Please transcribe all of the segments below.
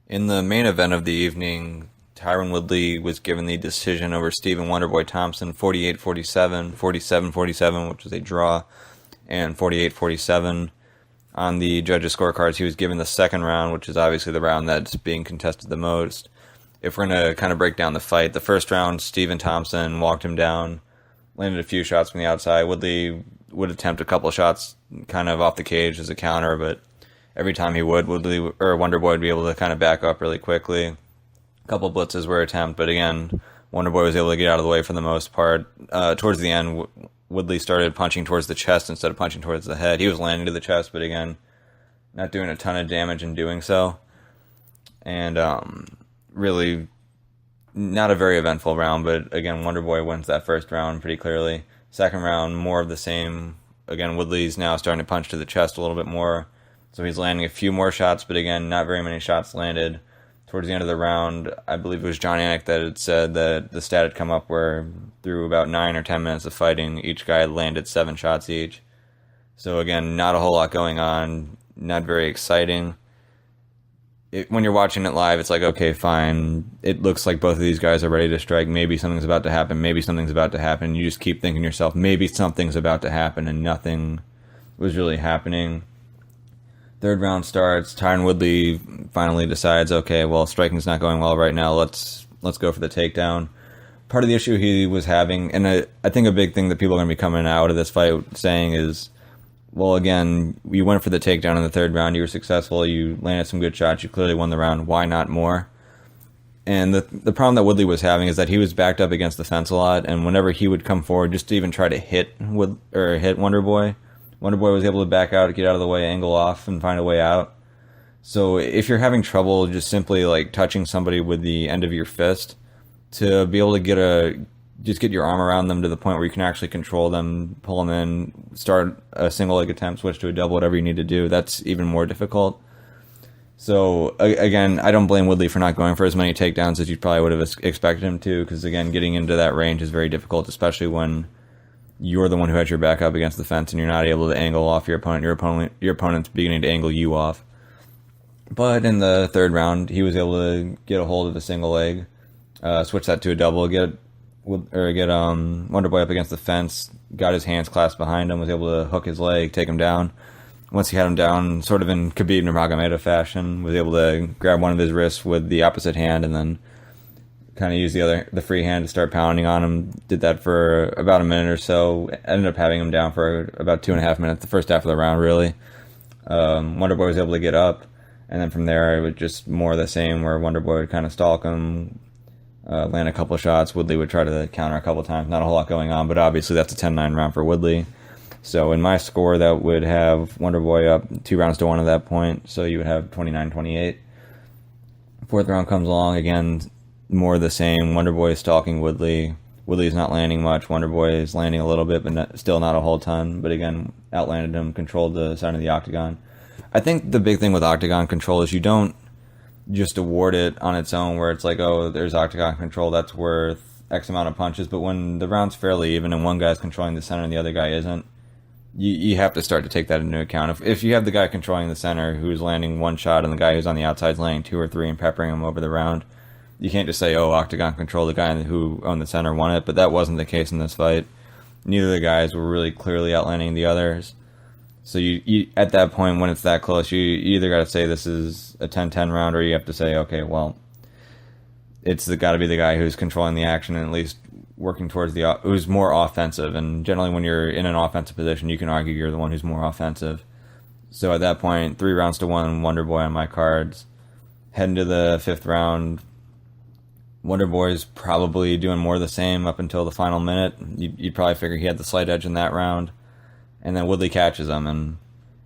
In the main event of the evening, Tyron Woodley was given the decision over Stephen Wonderboy Thompson 48-47, 47-47, which was a draw, and 48-47. On the judges' scorecards, he was given the second round, which is obviously the round that's being contested the most. If we're going to kind of break down the fight, the first round, Stephen Thompson walked him down, landed a few shots from the outside. Woodley would attempt a couple of shots kind of off the cage as a counter, but every time he would, Woodley or Wonderboy would be able to kind of back up really quickly. A couple blitzes were attempted, but again, Wonderboy was able to get out of the way for the most part. Towards the end, Woodley started punching towards the chest instead of punching towards the head. He was landing to the chest, but again, not doing a ton of damage in doing so. And really not a very eventful round, but again, Wonderboy wins that first round pretty clearly. Second round, more of the same. Again, Woodley's now starting to punch to the chest a little bit more. So he's landing a few more shots, but again, not very many shots landed. Towards the end of the round, I believe it was John Anik that had said that the stat had come up where through about 9 or 10 minutes of fighting, each guy had landed 7 shots each. So again, not a whole lot going on, not very exciting. When you're watching it live, it's like, okay, fine. It looks like both of these guys are ready to strike. Maybe something's about to happen. Maybe something's about to happen. You just keep thinking to yourself, maybe something's about to happen, and nothing was really happening. Third round starts. Tyron Woodley finally decides, okay, well, striking's not going well right now. Let's go for the takedown. Part of the issue he was having, and I think a big thing that people are going to be coming out of this fight saying is, well, again, you went for the takedown in the third round. You were successful. You landed some good shots. You clearly won the round. Why not more? And the problem that Woodley was having is that he was backed up against the fence a lot, and whenever he would come forward just to even try to hit Wonderboy, Wonderboy was able to back out, get out of the way, angle off, and find a way out. So if you're having trouble just simply like touching somebody with the end of your fist, to be able to get your arm around them to the point where you can actually control them, pull them in, start a single leg attempt, switch to a double, whatever you need to do, that's even more difficult. So again, I don't blame Woodley for not going for as many takedowns as you probably would have expected him to, because again, getting into that range is very difficult, especially when you're the one who has your back up against the fence and you're not able to angle off your opponent. Your opponent's beginning to angle you off. But in the third round, he was able to get a hold of a single leg, switch that to a double, get Wonderboy up against the fence, got his hands clasped behind him, was able to hook his leg, take him down. Once he had him down, sort of in Khabib Nurmagomedov fashion, was able to grab one of his wrists with the opposite hand and then kind of use the free hand to start pounding on him. Did that for about a minute or so. Ended up having him down for about 2.5 minutes, the first half of the round, really. Wonderboy was able to get up, and then from there, it was just more of the same, where Wonderboy would kind of stalk him, land a couple of shots. Woodley would try to counter a couple of times. Not a whole lot going on, but obviously that's a 10-9 round for Woodley. So in my score, that would have Wonderboy up 2-1 at that point, so you would have 29-28. Fourth round comes along, again, more of the same. Wonderboy is stalking Woodley. Woodley's not landing much. Wonderboy is landing a little bit, but still not a whole ton. But again, outlanded him, controlled the side of the octagon. I think the big thing with octagon control is you don't just award it on its own, where it's like, oh, there's octagon control, that's worth X amount of punches. But when the round's fairly even and one guy's controlling the center and the other guy isn't, you have to start to take that into account. If you have the guy controlling the center who's landing one shot and the guy who's on the outside is landing 2 or 3 and peppering him over the round, you can't just say, oh, octagon control, the guy who owned the center won it. But that wasn't the case in this fight. Neither of the guys were really clearly outlanding the others. So you at that point, when it's that close, you either got to say this is a 10-10 round, or you have to say, okay, well, it's got to be the guy who's controlling the action and at least working towards who's more offensive. And generally, when you're in an offensive position, you can argue you're the one who's more offensive. So at that point, 3-1 Wonderboy on my cards. Heading to the fifth round, Wonderboy's probably doing more of the same up until the final minute. You'd probably figure he had the slight edge in that round. And then Woodley catches him and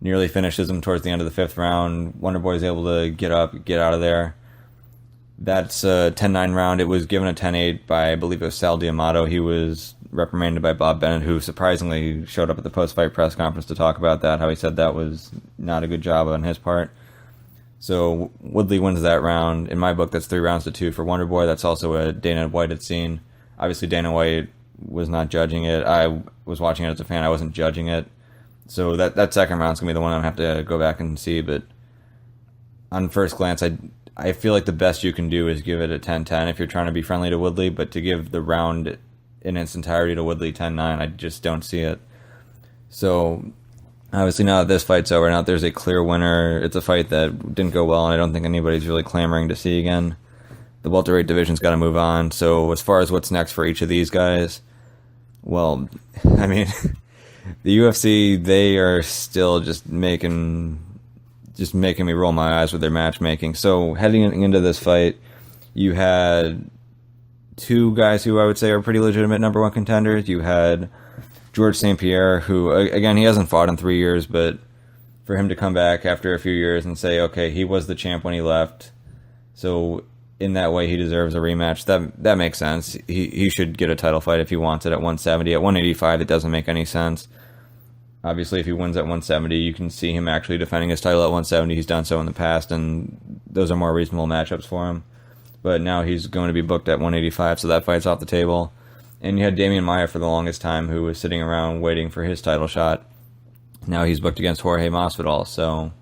nearly finishes him towards the end of the fifth round. Wonderboy's able to get up, get out of there. That's a 10-9 round. It was given a 10-8 by, I believe it was Sal D'Amato. He was reprimanded by Bob Bennett, who surprisingly showed up at the post-fight press conference to talk about that, how he said that was not a good job on his part. So Woodley wins that round. In my book, that's 3-2 for Wonderboy. That's also a Dana White had seen. Obviously, Dana White was not judging it. I was watching it as a fan. I wasn't judging it. So that second round's going to be the one I'm going to have to go back and see. But on first glance, I feel like the best you can do is give it a 10-10 if you're trying to be friendly to Woodley, but to give the round in its entirety to Woodley 10-9, I just don't see it. So, obviously now that this fight's over, now that there's a clear winner, it's a fight that didn't go well, and I don't think anybody's really clamoring to see again. The welterweight division's got to move on, so as far as what's next for each of these guys, well, I mean, the UFC, they are still just making me roll my eyes with their matchmaking. So heading into this fight, you had two guys who I would say are pretty legitimate number one contenders. You had George St. Pierre, who, again, he hasn't fought in 3 years, but for him to come back after a few years and say, okay, he was the champ when he left, so in that way he deserves a rematch, that makes sense. He should get a title fight if he wants it at 170. At 185, it doesn't make any sense. Obviously, if he wins at 170, you can see him actually defending his title at 170. He's done so in the past, and those are more reasonable matchups for him. But now he's going to be booked at 185, so that fight's off the table. And you had Demian Maia for the longest time, who was sitting around waiting for his title shot. Now he's booked against Jorge Masvidal, so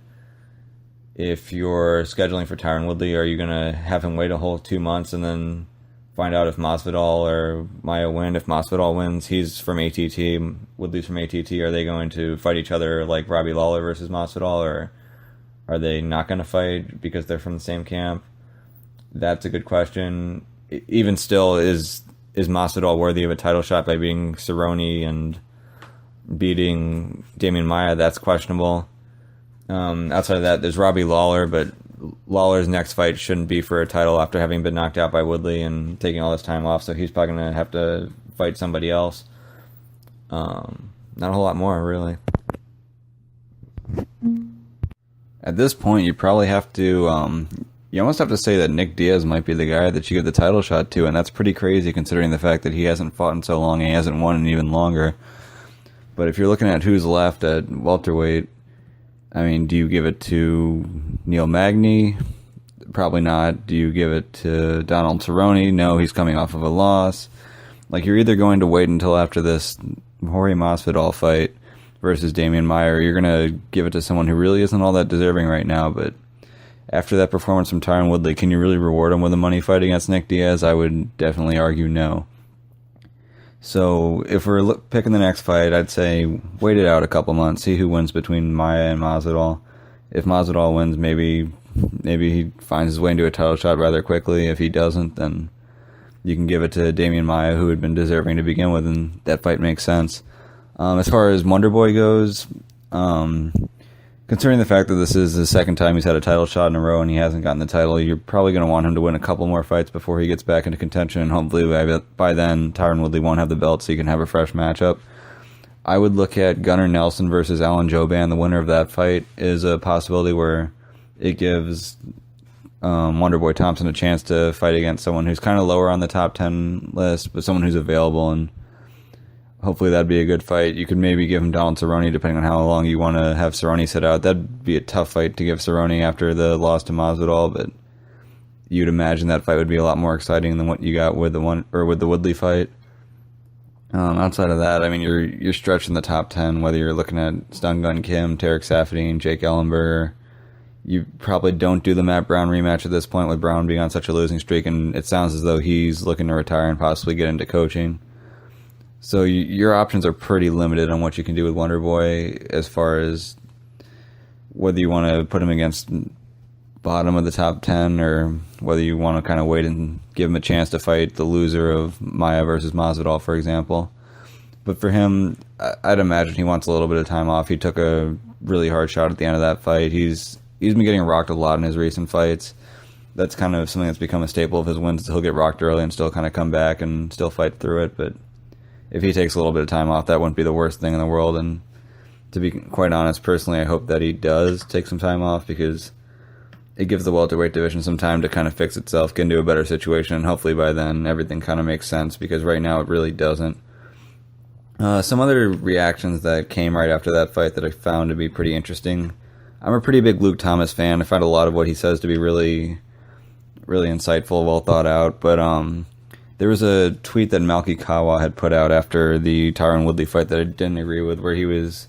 if you're scheduling for Tyron Woodley, are you going to have him wait a whole 2 months and then find out if Masvidal or Maia win? If Masvidal wins, he's from ATT, Woodley's from ATT. Are they going to fight each other like Robbie Lawler versus Masvidal, or are they not going to fight because they're from the same camp? That's a good question. Even still, is Masvidal worthy of a title shot by beating Cerrone and beating Demian Maia? That's questionable. Outside of that, there's Robbie Lawler, but Lawler's next fight shouldn't be for a title after having been knocked out by Woodley and taking all this time off, so he's probably going to have to fight somebody else. Not a whole lot more, really. At this point, you probably have to, you almost have to say that Nick Diaz might be the guy that you give the title shot to, and that's pretty crazy considering the fact that he hasn't fought in so long and he hasn't won in even longer. But if you're looking at who's left at welterweight, I mean, do you give it to Neil Magny? Probably not. Do you give it to Donald Cerrone? No, he's coming off of a loss. Like, you're either going to wait until after this Jorge Masvidal fight versus Demian Maia, or you're going to give it to someone who really isn't all that deserving right now. But after that performance from Tyron Woodley, can you really reward him with a money fight against Nick Diaz? I would definitely argue no. So if we're picking the next fight, I'd say wait it out a couple months, see who wins between Maia and Masvidal. If Masvidal wins, maybe he finds his way into a title shot rather quickly. If he doesn't, then you can give it to Demian Maia, who had been deserving to begin with, and that fight makes sense. As far as Wonderboy goes, considering the fact that this is the second time he's had a title shot in a row and he hasn't gotten the title, you're probably going to want him to win a couple more fights before he gets back into contention, and hopefully by then Tyron Woodley won't have the belt so you can have a fresh matchup. I would look at Gunnar Nelson versus Alan Jouban. The winner of that fight is a possibility where it gives Wonderboy Thompson a chance to fight against someone who's kind of lower on the top 10 list, but someone who's available, and hopefully that'd be a good fight. You could maybe give him Donald Cerrone, depending on how long you want to have Cerrone sit out. That'd be a tough fight to give Cerrone after the loss to Masvidal, but you'd imagine that fight would be a lot more exciting than what you got with the Woodley fight. Outside of that, I mean, you're stretching the top 10, whether you're looking at Stun Gun Kim, Tarek Safadine, Jake Ellenberger. You probably don't do the Matt Brown rematch at this point, with Brown being on such a losing streak, and it sounds as though he's looking to retire and possibly get into coaching. So your options are pretty limited on what you can do with Wonderboy as far as whether you want to put him against bottom of the top 10 or whether you want to kind of wait and give him a chance to fight the loser of Maia versus Masvidal, for example. But for him, I'd imagine he wants a little bit of time off. He took a really hard shot at the end of that fight. He's been getting rocked a lot in his recent fights. That's kind of something that's become a staple of his wins. He'll get rocked early and still kind of come back and still fight through it. But if he takes a little bit of time off, that wouldn't be the worst thing in the world. And to be quite honest, personally, I hope that he does take some time off, because it gives the welterweight division some time to kind of fix itself, get into a better situation, and hopefully by then everything kind of makes sense, because right now it really doesn't. Some other reactions that came right after that fight that I found to be pretty interesting. I'm a pretty big Luke Thomas fan. I find a lot of what he says to be really, really insightful, well thought out. But there was a tweet that Malky Kawa had put out after the Tyron Woodley fight that I didn't agree with, where he was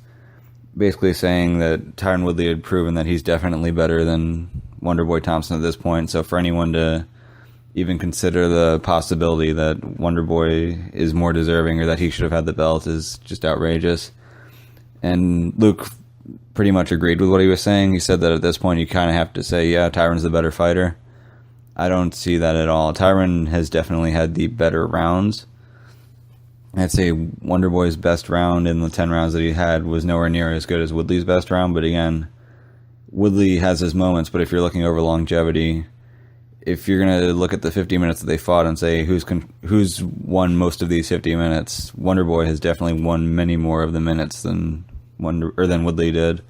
basically saying that Tyron Woodley had proven that he's definitely better than Wonderboy Thompson at this point. So for anyone to even consider the possibility that Wonderboy is more deserving or that he should have had the belt is just outrageous. And Luke pretty much agreed with what he was saying. He said that at this point you kind of have to say, yeah, Tyron's the better fighter. I don't see that at all. Tyron has definitely had the better rounds. I'd say Wonderboy's best round in the 10 rounds that he had was nowhere near as good as Woodley's best round, but again, Woodley has his moments, but if you're looking over longevity, if you're going to look at the 50 minutes that they fought and say who's won most of these 50 minutes, Wonderboy has definitely won many more of the minutes than Woodley did.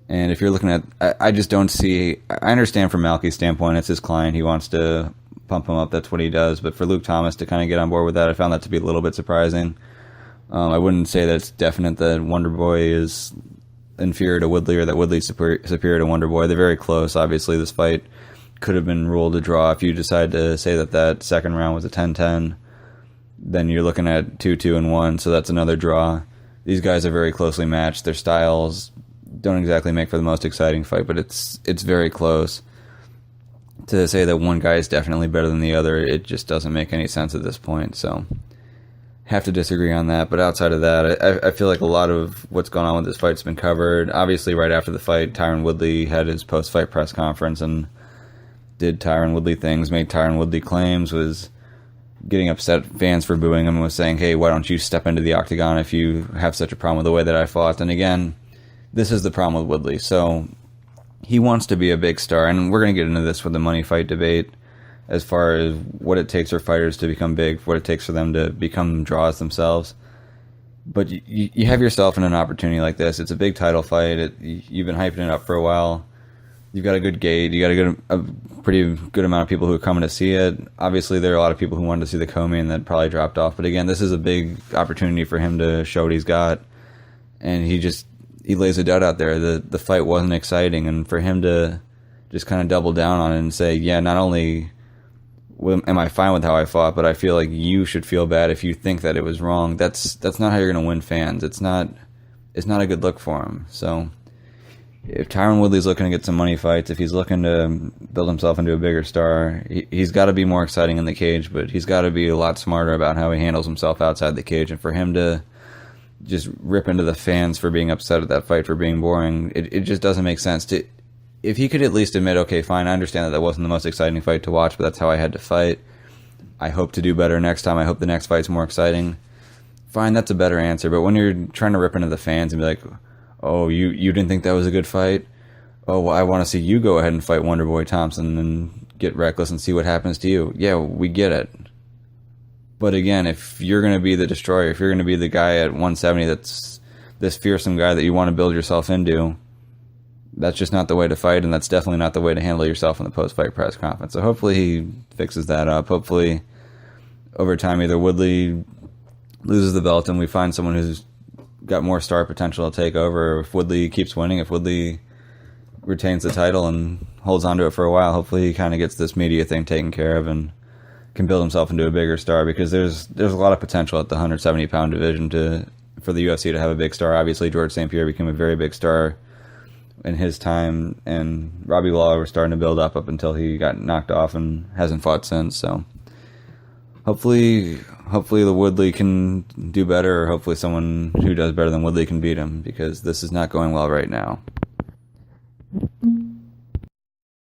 And if you're looking at, I just don't see, I understand from Malky's standpoint, it's his client, he wants to pump him up, that's what he does, but for Luke Thomas to kind of get on board with that, I found that to be a little bit surprising. I wouldn't say that it's definite that Wonderboy is inferior to Woodley or that Woodley's superior to Wonderboy. They're very close. Obviously, this fight could have been ruled a draw. If you decide to say that second round was a 10-10, then you're looking at 2-2-1, so that's another draw. These guys are very closely matched. Their styles don't exactly make for the most exciting fight, but it's very close. To say that one guy is definitely better than the other, it just doesn't make any sense at this point, so have to disagree on that. But outside of that, I feel like a lot of what's going on with this fight's been covered. Obviously, right after the fight, Tyron Woodley had his post-fight press conference and did Tyron Woodley things, made Tyron Woodley claims, was getting upset fans for booing him, and was saying, hey, why don't you step into the octagon if you have such a problem with the way that I fought? And again, this is the problem with Woodley. So he wants to be a big star, and we're going to get into this with the money fight debate as far as what it takes for fighters to become big, what it takes for them to become draws themselves. But you have yourself in an opportunity like this. It's a big title fight. You've been hyping it up for a while. You've got a good gate. You got a pretty good amount of people who are coming to see it. Obviously, there are a lot of people who wanted to see the co-main that probably dropped off. But again, this is a big opportunity for him to show what he's got. And he lays a dud out there. The fight wasn't exciting. And for him to just kind of double down on it and say, yeah, not only am I fine with how I fought, but I feel like you should feel bad if you think that it was wrong. That's not how you're going to win fans. It's not a good look for him. So if Tyron Woodley's looking to get some money fights, if he's looking to build himself into a bigger star, he's got to be more exciting in the cage, but he's got to be a lot smarter about how he handles himself outside the cage. And for him to just rip into the fans for being upset at that fight, for being boring, it just doesn't make sense. If he could at least admit, okay, fine, I understand that wasn't the most exciting fight to watch, but that's how I had to fight. I hope to do better next time. I hope the next fight's more exciting. Fine, that's a better answer. But when you're trying to rip into the fans and be like, oh, you didn't think that was a good fight? Oh, well, I want to see you go ahead and fight Wonderboy Thompson and get reckless and see what happens to you. Yeah, we get it. But again, if you're going to be the destroyer, if you're going to be the guy at 170 that's this fearsome guy that you want to build yourself into, that's just not the way to fight, and that's definitely not the way to handle yourself in the post-fight press conference. So hopefully he fixes that up. Hopefully, over time, either Woodley loses the belt and we find someone who's got more star potential to take over, or if Woodley keeps winning, if Woodley retains the title and holds on to it for a while, hopefully he kind of gets this media thing taken care of and can build himself into a bigger star, because there's a lot of potential at the 170-pound division for the UFC to have a big star. Obviously, George St. Pierre became a very big star in his time, and Robbie Lawler was starting to build up until he got knocked off and hasn't fought since. So hopefully the Woodley can do better, or hopefully someone who does better than Woodley can beat him, because this is not going well right now.